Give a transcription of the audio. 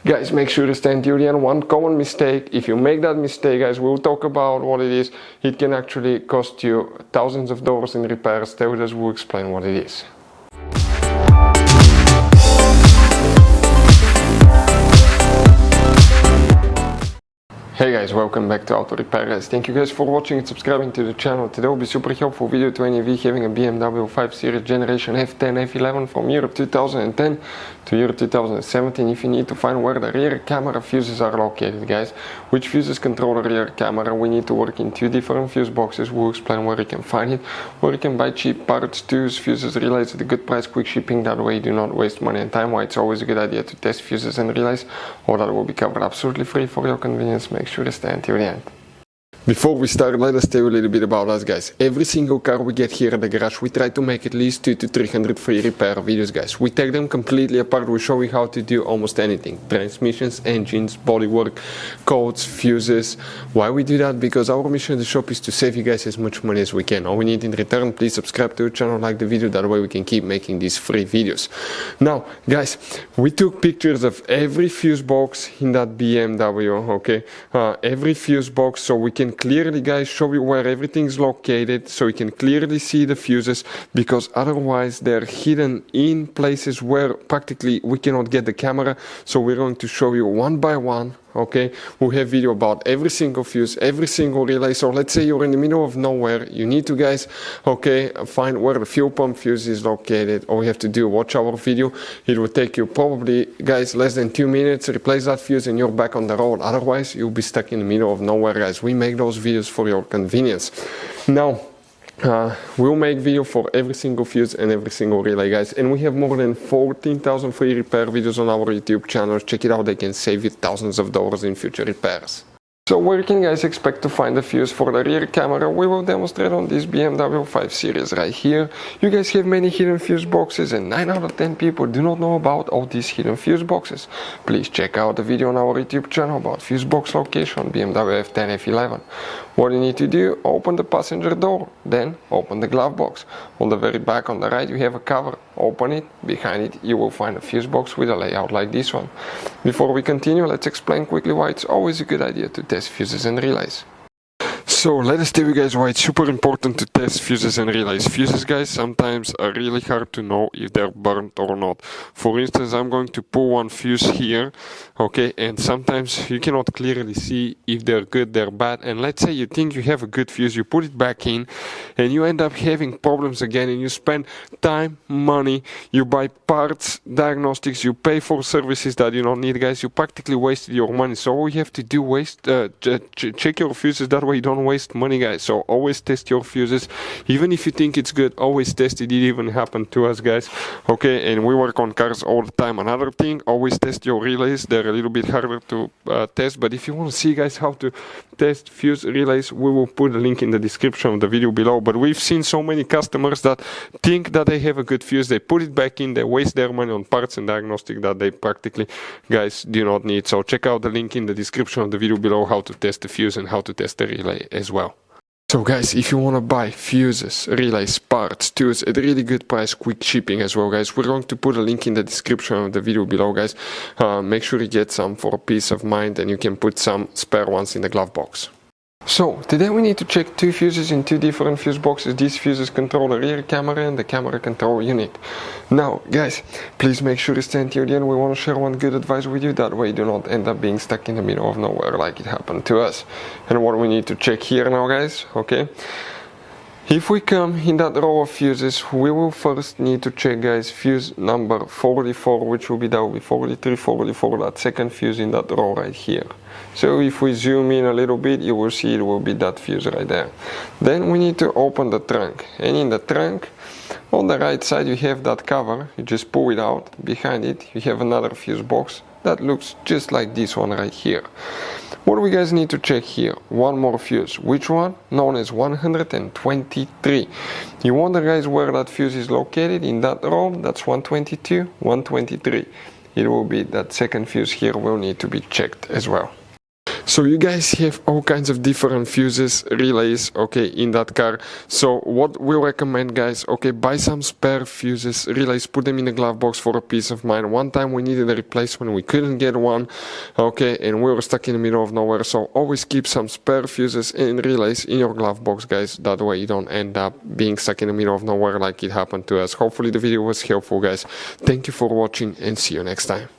Guys, make sure to stay until the end. One common mistake, if you make that mistake, guys, we'll talk about what it is. It can actually cost you thousands of dollars in repairs. Stay with us, we'll explain what it is. Hey guys, welcome back to Auto Repair guys. Thank you guys for watching and subscribing to the channel. Today will be super helpful video to any of you having a BMW 5 Series Generation F10 F11 from year 2010 to year 2017. If you need to find where the rear camera fuses are located, guys, which fuses control the rear camera, we need to work in two different fuse boxes. We'll explain where you can find it, where you can buy cheap parts, tools, fuses, relays at a good price, quick shipping. That way you do not waste money and time. Why it's always a good idea to test fuses and relays. All that will be covered absolutely free for your convenience. Make sure to stay until the end. Before we start, let us tell you a little bit about us, guys. Every single car we get here at the garage, we try to make at least 200 to 300 free repair videos, guys. We take them completely apart. We show you how to do almost anything: transmissions, engines, bodywork, codes, fuses. Why we do that? Because our mission at the shop is to save you guys as much money as we can. All we need in return, please subscribe to the channel, like the video. That way we can keep making these free videos. Now, guys, we took pictures of every fuse box in that BMW, okay? Every fuse box, so we can clearly, guys, show you where everything is located, so you can clearly see the fuses, because otherwise they're hidden in places where practically we cannot get the camera. So we're going to show you one by one, okay? We have video about every single fuse, every single relay. So let's say you're in the middle of nowhere, you need to, guys, okay, find where the fuel pump fuse is located. All you have to do, watch our video. It will take you probably, guys, less than 2 minutes, replace that fuse and you're back on the road. Otherwise you'll be stuck in the middle of nowhere, guys. We make those videos for your convenience. Now, we'll make video for every single fuse and every single relay, guys, and we have more than 14,000 free repair videos on our YouTube channel. Check it out, they can save you thousands of dollars in future repairs. So where can you guys expect to find the fuse for the rear camera? We will demonstrate on this BMW 5 Series right here. You guys have many hidden fuse boxes, and 9 out of 10 people do not know about all these hidden fuse boxes. Please check out the video on our YouTube channel about fuse box location BMW F10 F11. What you need to do, open the passenger door, then open the glove box. On the very back on the right you have a cover. Open it, behind it you will find a fuse box with a layout like this one. Before we continue, let's explain quickly why it's always a good idea to test fuses and relays. So let us tell you guys why it's super important to test fuses and relays. Fuses, guys, sometimes are really hard to know if they're burnt or not. For instance, I'm going to pull one fuse here, okay, and sometimes you cannot clearly see if they're good, they're bad. And let's say you think you have a good fuse, you put it back in and you end up having problems again, and you spend time, money, you buy parts, diagnostics, you pay for services that you don't need, guys. You practically wasted your money. So all you have to do, check your fuses, that way you don't waste money, guys. So always test your fuses, even if you think it's good. Always test it. It even happened to us, guys, okay? And we work on cars all the time. Another thing, always test your relays. They're a little bit harder to test, but if you want to see, guys, how to test fuse relays, we will put a link in the description of the video below. But we've seen so many customers that think that they have a good fuse, they put it back in, they waste their money on parts and diagnostic that they practically, guys, do not need. So check out the link in the description of the video below, how to test the fuse and how to test the relay as well. So guys, if you want to buy fuses, relays, parts, tools at a really good price, quick shipping as well, guys, we're going to put a link in the description of the video below, guys. Make sure you get some for peace of mind, and you can put some spare ones in the glove box. So today we need to check two fuses in two different fuse boxes. These fuses control the rear camera and the camera control unit. Now guys, please make sure to stay until the end. We want to share one good advice with you, that way you do not end up being stuck in the middle of nowhere like it happened to us. And what we need to check here now, guys, okay, if we come in that row of fuses, we will first need to check, guys, fuse number 44, which will be, that will be 43, 44, that second fuse in that row right here. So if we zoom in a little bit, you will see it will be that fuse right there. Then we need to open the trunk, and in the trunk on the right side you have that cover. You just pull it out. Behind it you have another fuse box that looks just like this one right here. What do we guys need to check here? One more fuse. Which one? Known as 123. You wonder, guys, where that fuse is located in that row? That's 122, 123. It will be that second fuse here will need to be checked as well. So you guys have all kinds of different fuses, relays, okay, in that car. So what we recommend, guys, okay, buy some spare fuses, relays, put them in the glove box for a peace of mind. One time we needed a replacement, we couldn't get one, okay, and we were stuck in the middle of nowhere. So always keep some spare fuses and relays in your glove box, guys. That way you don't end up being stuck in the middle of nowhere like it happened to us. Hopefully the video was helpful, guys. Thank you for watching and see you next time.